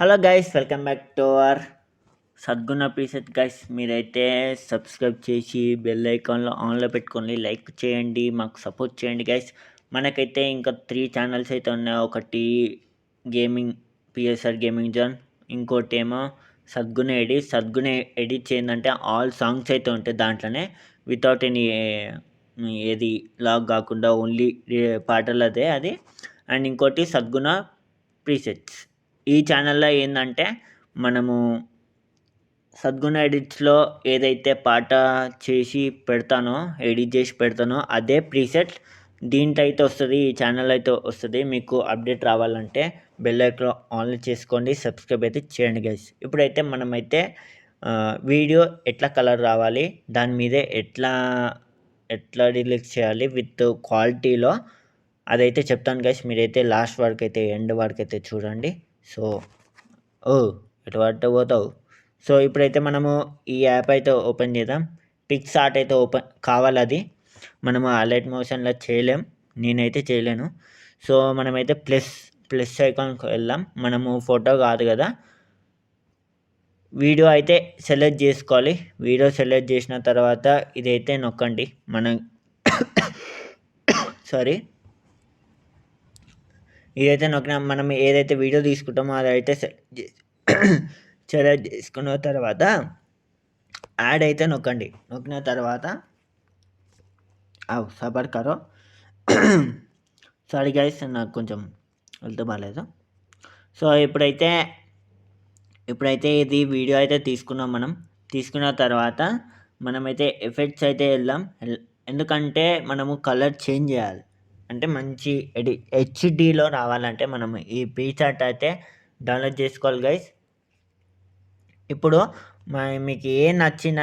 Hello guys, welcome back to our సద్గుణ preset guys. మీరైతే subscribe చేసి బెల్ ఐకాన్లో ఆన్లో పెట్టుకోండి, లైక్ చేయండి, మాకు సపోర్ట్ చేయండి గైస్. మనకైతే ఇంకా 3 ఛానల్స్ అయితే ఉన్నాయి. ఒకటి గేమింగ్ పిఎస్ఆర్ గేమింగ్ జోన్, ఇంకోటి ఏమో సద్గుణ ఎడిట్ ఏంటంటే ఆల్ సాంగ్స్ అయితే ఉంటాయి దాంట్లోనే, వితౌట్ ఎనీ ఏది లాగ్ కాకుండా ఓన్లీ పాటలదే అది. అండ్ ఇంకోటి సద్గుణ ప్రీసెట్స్. ఈ ఛానల్లో ఏంటంటే మనము సద్గుణ ఎడిట్స్లో ఏదైతే పాట చేసి పెడతానో, ఎడిట్ చేసి పెడతానో అదే ప్రీసెట్ దీంట్లో అయితే వస్తుంది, ఈ ఛానల్ అయితే వస్తుంది. మీకు అప్డేట్ రావాలంటే బెల్ ఐకాన్ ఆన్ చేసుకోండి, సబ్స్క్రైబ్ అయితే చేయండి గైస్. ఇప్పుడైతే మనమైతే వీడియో ఎట్లా కలర్ రావాలి, దాని మీదే ఎట్లా రిలీజ్ చేయాలి విత్ క్వాలిటీలో అదైతే చెప్తాను గైస్. మీరైతే లాస్ట్ వరకు అయితే ఎండ్ వరకు అయితే చూడండి. సో ఎటు పోతావు. సో ఇప్పుడైతే మనము ఈ యాప్ అయితే ఓపెన్ చేద్దాం. పిక్సార్ట్ అయితే ఓపెన్ కావాలి, అది మనము అలర్ట్ మోషన్లో చేయలేం, నేనైతే చేయలేను. సో మనమైతే ప్లస్ ఐకాన్కి వెళ్దాం. మనము ఫోటో కాదు కదా, వీడియో అయితే సెలెక్ట్ చేసుకోవాలి. వీడియో సెలెక్ట్ చేసిన తర్వాత ఇదైతే నొక్కండి. సారీ, ఇదైతే నొక్కిన మనం ఏదైతే వీడియో తీసుకుంటామో అదైతే సెలెక్ట్ చేసుకున్న తర్వాత యాడ్ అయితే నొక్కండి. నొక్కిన తర్వాత సబర్ కరో. సారీ గైస్, నాకు కొంచెం వెళ్తూ బాగాలేదు. సో ఇప్పుడైతే ఇది వీడియో అయితే తీసుకున్నాం. తీసుకున్న తర్వాత మనమైతే ఎఫెక్ట్స్ అయితే వెళ్దాం. ఎందుకంటే మనము కలర్ చేంజ్ చేయాలి అంటే మంచి హెచ్డిలో రావాలంటే మనం ఈ పిక్సార్ట్ అయితే డౌన్లోడ్ చేసుకోవాలి గైస్. ఇప్పుడు మీకు నచ్చిన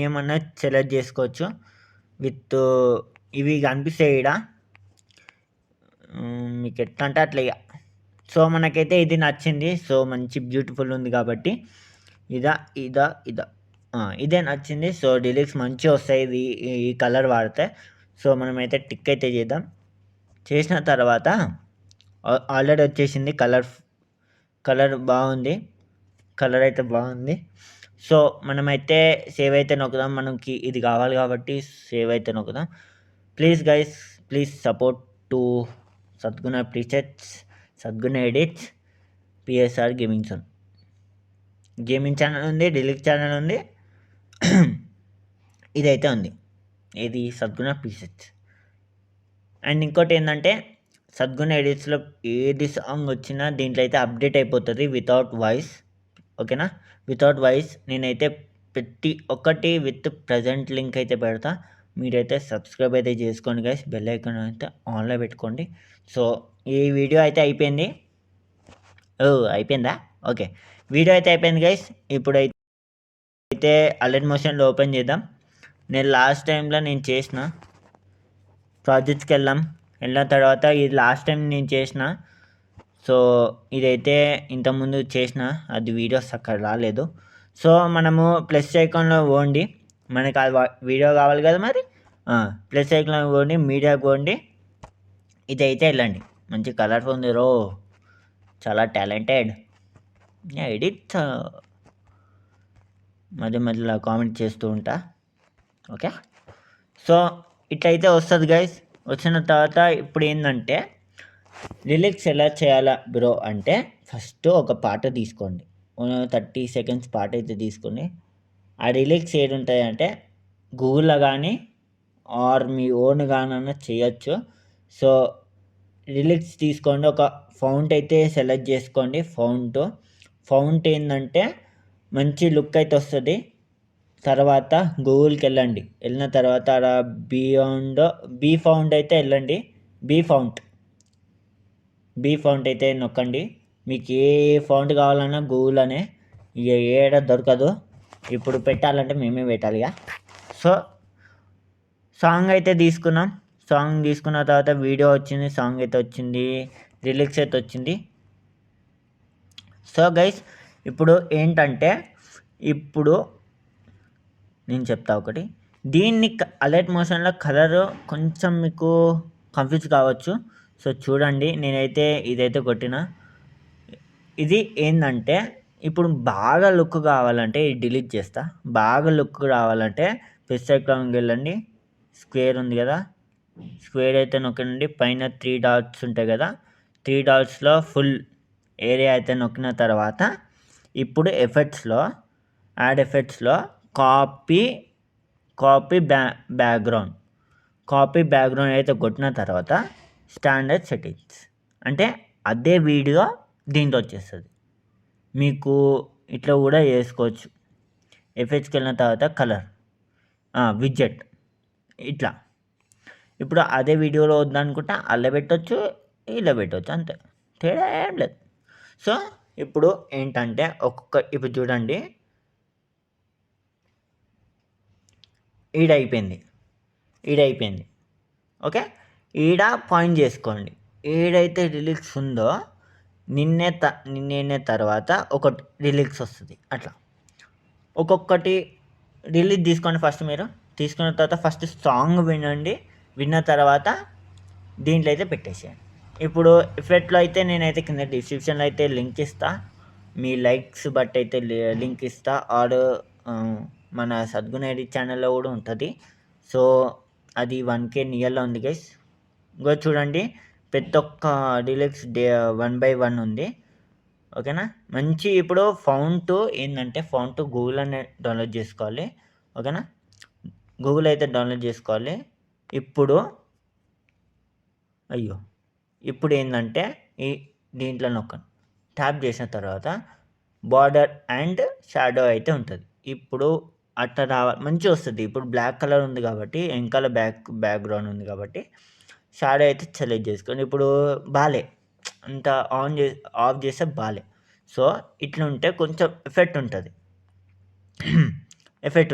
ఏమన్నా సెలెక్ట్ చేసుకోవచ్చు. విత్ ఇవి కనిపిస్తాయి ఇక్కడ, మీకు ఎట్లా అంటే అట్లా. సో మనకైతే ఇది నచ్చింది. సో మంచి బ్యూటిఫుల్ ఉంది కాబట్టి ఇదే నచ్చింది. సో డిలీక్స్ మంచిగా వస్తాయి ఇది ఈ కలర్ వాడితే. సో మనమైతే టిక్ అయితే చేద్దాం. చేసిన తర్వాత ఆల్రెడీ వచ్చేసింది కలర్ బాగుంది, కలర్ అయితే బాగుంది. సో మనమైతే సేవ్ అయితే నొక్కుదాం. మనకి ఇది కావాలి కాబట్టి సేవ్ అయితే నొక్కుదాం. Please guys, please support to Sadguna presets, Sadguna edits, PSR gaming zone. Gaming channel ఉంది, డిలీట్ ఛానల్ ఉంది, ఇదైతే ఉంది. ఇది సద్గుణ ప్రీసెట్స్. అండ్ ఇంకోటి ఏంటంటే సద్గుణ ఎడిట్స్లో ఏది సాంగ్ వచ్చినా దీంట్లో అయితే అప్డేట్ అయిపోతుంది వితౌట్ వాయిస్. ఓకేనా, వితౌట్ వాయిస్ నేనైతే ప్రతి ఒక్కటి విత్ ప్రజెంట్ లింక్ అయితే పెడతా. మీరైతే సబ్స్క్రైబ్ అయితే చేసుకోండి గైస్, బెల్ ఐకాన్ అయితే ఆన్లో పెట్టుకోండి. సో ఈ వీడియో అయితే అయిపోయింది. అయిపోయిందా? ఓకే, వీడియో అయితే అయిపోయింది గైస్. ఇప్పుడైతే అలర్ట్ మోషన్లో ఓపెన్ చేద్దాం. నేను లాస్ట్ టైంలో చేసిన ప్రాజెక్ట్స్కి వెళ్ళిన తర్వాత ఇది లాస్ట్ టైం నేను చేసిన. సో ఇదైతే ఇంతకుముందు చేసిన, అది వీడియోస్ అక్కడ రాలేదు. సో మనము ప్లస్ ఐకాన్లో పోండి, మనకి అది వీడియో కావాలి కదా మరి. ప్లస్ ఐకాన్లో పోండి, మీడియాకి పోండి, ఇదైతే వెళ్ళండి. మంచి కలర్ఫుల్ ఉంది రో, చాలా టాలెంటెడ్. ఎడిట్ మధ్యలో కామెంట్ చేస్తూ ఉంటా. ఓకే, సో ఇట్లయితే వస్తుంది గైస్. వచ్చిన తర్వాత ఇప్పుడు ఏంటంటే లిరిక్స్ ఎలా చేయాలా బ్రో అంటే, ఫస్ట్ ఒక పాట తీసుకోండి, 30 సెకండ్స్ పాట అయితే తీసుకొని ఆ లిరిక్స్ ఏది ఉంటాయంటే గూగుల్లో కానీ ఆర్ మీ ఓన్ కానీ చేయొచ్చు. సో లిరిక్స్ తీసుకోండి, ఒక ఫౌంట్ అయితే సెలెక్ట్ చేసుకోండి. ఫౌంట్ ఏంటంటే మంచి లుక్ అయితే వస్తుంది. తర్వాత గూగుల్కి వెళ్ళిన తర్వాత బీ ఫౌంట్ అయితే వెళ్ళండి. బీ ఫౌంట్ అయితే నొక్కండి. మీకు ఏ ఫౌంట్ కావాలన్నా గూగుల్ అనే, ఇక ఏడ దొరకదు. ఇప్పుడు పెట్టాలంటే మేమే పెట్టాలి ఇక. సో సాంగ్ అయితే తీసుకున్నాం. సాంగ్ తీసుకున్న తర్వాత వీడియో వచ్చింది, సాంగ్ అయితే వచ్చింది, లిరిక్స్ అయితే వచ్చింది. సో గైస్ ఇప్పుడు ఏంటంటే, ఇప్పుడు నేను చెప్తా ఒకటి. దీన్ని అలర్ట్ మోషన్లో కలర్ కొంచెం మీకు కన్ఫ్యూజ్ కావచ్చు. సో చూడండి, నేనైతే ఇదైతే కొట్టిన ఇది ఏందంటే ఇప్పుడు బాగా లుక్ కావాలంటే ఇది డిలీట్ చేస్తా. బాగా లుక్ రావాలంటే ప్లస్ ఐకాన్‌కి వెళ్ళండి. స్క్వేర్ ఉంది కదా! స్క్వేర్ అయితే నొక్కండి. పైన 3 డాట్స్ ఉంటాయి కదా! 3 డాట్స్‌లో ఫుల్ ఏరియా అయితే నొక్కిన తర్వాత ఇప్పుడు ఎఫెక్ట్స్‌లో యాడ్ ఎఫెక్ట్స్‌లో కాపీ బ్యాక్‌గ్రౌండ్ అయితే కొట్టిన తర్వాత స్టాండర్డ్ సెట్టింగ్స్ అంటే అదే వీడియో దీంట్లో వచ్చేస్తుంది. మీకు ఇట్లా కూడా చేసుకోవచ్చు. ఎఫెక్ట్స్కి వెళ్ళిన తర్వాత కలర్ విడ్జెట్ ఇట్లా. ఇప్పుడు అదే వీడియోలో వద్దనుకుంటే అలా పెట్టొచ్చు, ఇలా పెట్టొచ్చు అంతే. తేడా ఏం లేదు. సో ఇప్పుడు ఏంటంటే ఇప్పుడు చూడండి, ఈడైపోయింది. ఓకే. ఈడ పాయింట్ చేసుకోండి. ఏడైతే రిలీక్స్ ఉందో నిన్నే తర్వాత ఒకటి రిలీక్స్ వస్తుంది. అట్లా ఒక్కొక్కటి రిలీజ్ తీసుకోండి. ఫస్ట్ మీరు తీసుకున్న తర్వాత ఫస్ట్ సాంగ్ వినండి. విన్న తర్వాత దీంట్లో అయితే పెట్టేసేయండి. ఇప్పుడు ఎఫెక్ట్లో అయితే నేనైతే కింద డిస్క్రిప్షన్లో అయితే లింక్ ఇస్తా. మీ లైక్స్ బట్టి అయితే లింక్ ఇస్తా. ఆర్ మన సద్గుణ ఎడిట్ ఛానల్లో కూడా ఉంటుంది. సో అది 1K నియర్లో ఉంది గైస్. ఇంకో చూడండి, ప్రతి ఒక్క డీలక్స్ 1/1 ఉంది. ఓకేనా. మంచి ఇప్పుడు ఫౌంట్ ఏంటంటే ఫౌంట్ గూగుల్ అనే డౌన్లోడ్ చేసుకోవాలి. ఓకేనా. గూగుల్ అయితే డౌన్లోడ్ చేసుకోవాలి. ఇప్పుడు ఏంటంటే దీంట్లో నొక్కండి. ట్యాప్ చేసిన తర్వాత బార్డర్ అండ్ షాడో అయితే ఉంటుంది. ఇప్పుడు అట్లా రావాలి, మంచిగా వస్తుంది. ఇప్పుడు బ్లాక్ కలర్ ఉంది కాబట్టి వెనకాల బ్యాక్గ్రౌండ్ ఉంది కాబట్టి షాడో అయితే సెలెక్ట్ చేసుకోండి. ఇప్పుడు బాలే అంత ఆఫ్ చేస్తే బాలే. సో ఇట్లా ఉంటే కొంచెం ఎఫెక్ట్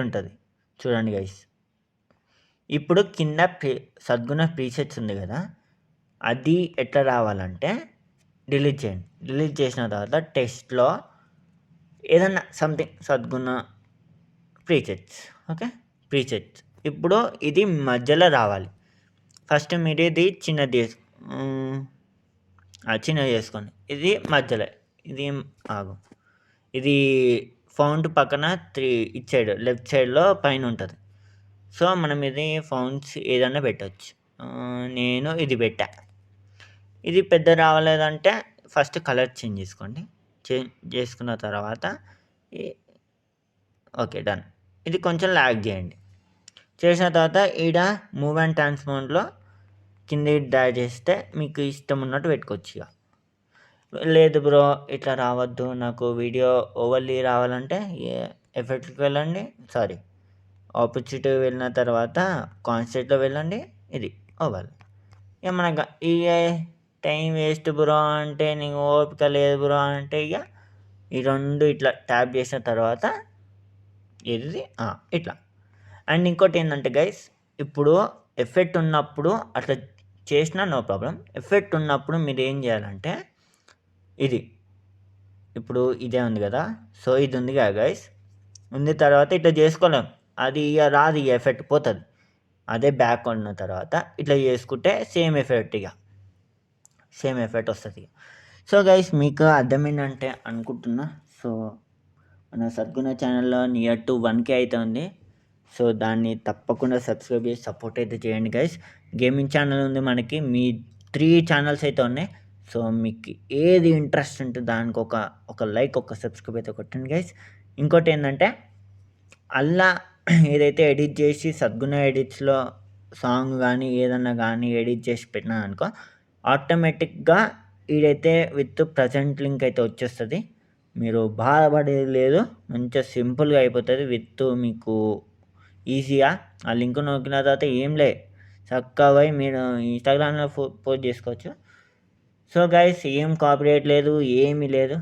ఉంటుంది. చూడండి గైస్. ఇప్పుడు కింద సద్గుణ ప్రీసెట్స్ ఉంది కదా, అది ఎట్లా రావాలంటే డిలీట్ చేయండి. డిలీట్ చేసిన తర్వాత టెక్స్ట్లో ఏదన్నా సంథింగ్ సద్గుణ ప్రీసెట్స్. ఓకే. ప్రీసెట్స్ ఇప్పుడు ఇది మధ్యలో రావాలి. ఫస్ట్ మీరు ఇది చిన్నది చేసుకోండి. ఇది మధ్యలో, ఇది ఇది ఫౌంట్ పక్కన 3 ఇటు సైడ్ లెఫ్ట్ సైడ్లో పైన ఉంటుంది. సో మనం ఇది ఫౌంట్స్ ఏదన్నా పెట్టవచ్చు. నేను ఇది పెట్టా. ఇది పెద్ద రావలేదంటే ఫస్ట్ కలర్ చేంజ్ చేసుకోండి. చేంజ్ చేసుకున్న తర్వాత ఓకే డన్. ఇది కొంచెం లాగ్ చేయండి. చేసిన తర్వాత ఈడ మూవ్ అండ్ ట్రాన్స్ఫార్మ్లో కింద డ్రాగ్ చేస్తే మీకు ఇష్టం ఉన్నట్టు పెట్టుకోవచ్చు. ఇక లేదు బ్రో ఇట్లా రావద్దు, నాకు వీడియో ఓవర్లీ రావాలంటే ఎఫెక్ట్కి వెళ్ళండి. ఆపర్చునిటీ వెళ్ళిన తర్వాత కాన్సెప్ట్లో వెళ్ళండి. ఇది ఓవర్. ఇక మనకు ఇక టైం వేస్ట్ బ్రో అంటే నీకు ఓపిక లేదు బ్రో అంటే ఇక ఈ రెండు ఇట్లా ట్యాప్ చేసిన తర్వాత ఇది ఇట్లా. అండ్ ఇంకోటి ఏంటంటే గైస్, ఇప్పుడు ఎఫెక్ట్ ఉన్నప్పుడు అట్లా చేసినా నో ప్రాబ్లం. ఎఫెక్ట్ ఉన్నప్పుడు మీరు ఏం చేయాలంటే ఇప్పుడు ఇదే ఉంది కదా, సో ఇది ఉంది కదా గైస్, ఉంది తర్వాత ఇట్లా చేసుకోలేం. అది ఇక రాదు, ఇక ఎఫెక్ట్ పోతుంది. అదే బ్యాక్ ఉన్న తర్వాత ఇట్లా చేసుకుంటే సేమ్ ఎఫెక్ట్ వస్తుంది. సో గైస్ మీకు అర్థమైందంటే అనుకుంటున్నా. సో మన సద్గుణ ఛానల్లో నియర్ టు 1K అయితే ఉంది. సో దాన్ని తప్పకుండా సబ్స్క్రైబ్ చేసి సపోర్ట్ అయితే చేయండి గైస్. గేమింగ్ ఛానల్ ఉంది మనకి, మీ 3 ఛానల్స్ అయితే ఉన్నాయి. సో మీకు ఏది ఇంట్రెస్ట్ ఉంటే దానికి ఒక లైక్, ఒక సబ్స్క్రైబ్ అయితే కొట్టండి గైస్. ఇంకోటి ఏంటంటే అలా ఏదైతే ఎడిట్ చేసి సద్గుణ ఎడిట్స్లో సాంగ్ కానీ ఏదన్నా కానీ ఎడిట్ చేసి పెట్టినా అనుకో, ఆటోమేటిక్గా ఈడైతే విత్ ప్రజెంట్ లింక్ అయితే వచ్చేస్తుంది. మీరు బాధపడేది లేదు, మంచిగా సింపుల్గా అయిపోతుంది. విత్ మీకు ఈజీగా ఆ లింక్ నొక్కిన తర్వాత ఏం లే చక్కగా మీరు ఇన్స్టాగ్రామ్లో పోస్ట్ చేసుకోవచ్చు. సో గైస్ ఏం కాపీరైట్ లేదు, ఏమీ లేదు,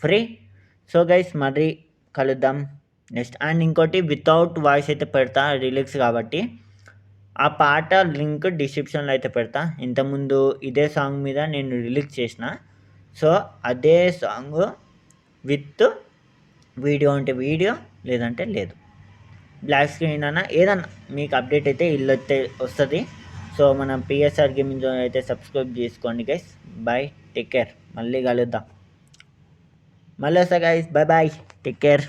ఫ్రీ. సో గైస్ మరి కలుద్దాం నెక్స్ట్. అండ్ ఇంకోటి వితౌట్ వాయిస్ అయితే పెడతా రిలీక్స్ కాబట్టి, ఆ పాట లింక్ డిస్క్రిప్షన్లో అయితే పెడతా. ఇంతకుముందు ఇదే సాంగ్ మీద నేను రిలీజ్ చేసిన. సో అదే సాంగ్ విత్ వీడియో అంటే వీడియో, లేదంటే లేదు, బ్లాక్ స్క్రీన్ అన్న ఏదన్నా మీకు అప్డేట్ అయితే ఇల్లు అయితే వస్తుంది. సో మన పిఎస్ఆర్ గేమింగ్ జోన్ అయితే సబ్స్క్రైబ్ చేసుకోండి గైస్. బాయ్, టేక్ కేర్, మళ్ళీ కలుద్దాం. మళ్ళీ వస్తా guys, bye bye, take care.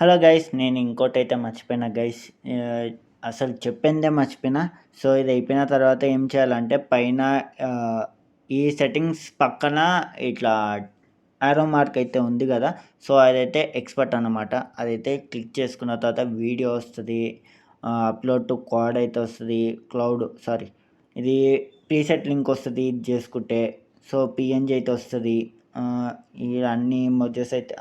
Hello guys, నేను ఇంకోటైతే మర్చిపోయినా గైస్, అసలు చెప్పిందే మర్చిపోయినా. సో ఇది అయిపోయిన తర్వాత ఏం చేయాలంటే పైన ఈ సెట్టింగ్స్ పక్కన ఇట్లా యారో మార్క్ అయితే ఉంది కదా, సో అదైతే ఎక్స్పర్ట్ అనమాట. అదైతే క్లిక్ చేసుకున్న తర్వాత వీడియో వస్తుంది, అప్లోడ్ టు క్వాడ్ అయితే వస్తుంది, ఇది ప్రీసెట్ లింక్ వస్తుంది ఇది చేసుకుంటే. సో పిఎన్జీ అయితే వస్తుంది, ఇవన్నీ ఇమోజెస్ అయితే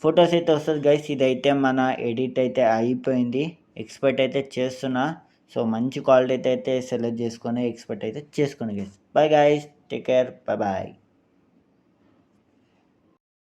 ఫొటోస్ అయితే వస్తుంది గైస్. ఇదైతే మన ఎడిట్ అయితే అయిపోయింది, ఎక్స్పర్ట్ అయితే చేస్తున్నా. సో మంచి క్వాలిటీ అయితే సెలెక్ట్ చేసుకొని ఎక్స్పర్ట్ అయితే చేసుకోండి guys. Bye guys, take care, bye bye.